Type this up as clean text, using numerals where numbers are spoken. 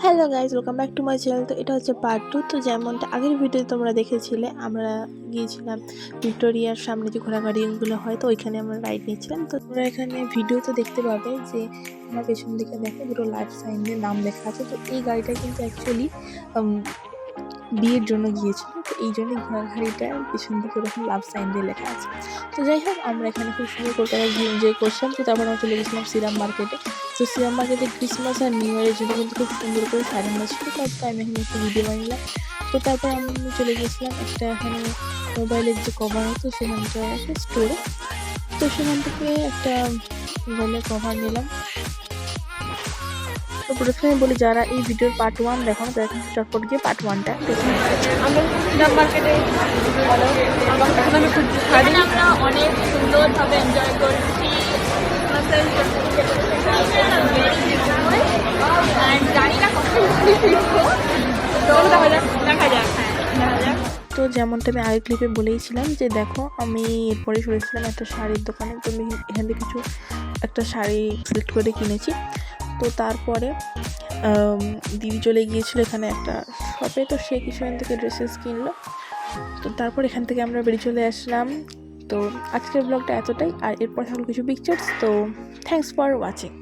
Hello guys, welcome back to my channel. তো এটা হচ্ছে পার্ট 2। তো যেমনটা আগের ভিডিও তোমরা দেখেছিলে, আমরা গিয়েছিলাম ভিক্টোরিয়ার সামনে যে ঘোড়াগাড়িগুলো হয়, তো ওইখানে আমরা রাইড নিচ্ছিলাম। তো তোমরা এখানে ভিডিওতে দেখতে পাবে যে আমার পেছন দিকে দেখো দুটো লাইফ সাইনের নাম লেখা আছে। তো এই গাড়িটা কিন্তু অ্যাকচুয়ালি বিয়ের জন্য গিয়েছিল, তো এই জন্যই ঘোড়াগাড়িটার পেছন দিকে ওরকম লাভ সাইন দিয়ে লেখা আছে। তো যাই হোক, আমরা এখানে খুব সুন্দর কলকাতায় গিয়ে এনজয় করছিলাম। তো তারপর আমরা চলে গেছিলাম শ্রীরাম মার্কেটে। তো শ্রীরাম মার্কেটে ক্রিসমাস আর নিউ ইয়ারের জন্য কিন্তু খুব সুন্দর করে সাজানো ছিল, তারপর আমি এখানে একটু ভিডিও বানিয়েছিলাম। তো তারপর আমি চলে গেছিলাম একটা এখানে মোবাইলের যে কভার হতো সেখানটা একটা স্টোরে। তো সেখান থেকে একটা মোবাইলের কভার নিলাম। তো প্রথমে বলি, যারা এই ভিডিওর পার্ট 1 দেখো না, তারা কিন্তু চটপট গিয়ে পার্ট 1টা দেখে নিতে পারো। আমরা শ্রীরাম মার্কেটে আমরা অনেক সুন্দরভাবে এনজয় করছি। জানি না কত দেখা যাক। তো যেমনটা আমি আগের ক্লিপে বলেইছিলাম যে দেখো, আমি এরপরে চলেছিলাম একটা শাড়ির দোকানে। তো আমি এখান থেকে একটা শাড়ি সিলেক্ট করে কিনেছি। তো তারপরে দিদি চলে গিয়েছিল এখানে একটা শপে, তো সে কিছু এখান থেকে ড্রেসেস কিনলো। তো তারপর এখান থেকে আমরা বেরিয়ে চলে আসলাম। তো আজকের ব্লগটা এতটাই, আর এরপর থাকলো কিছু পিকচার্স। তো থ্যাংকস ফর ওয়াচিং।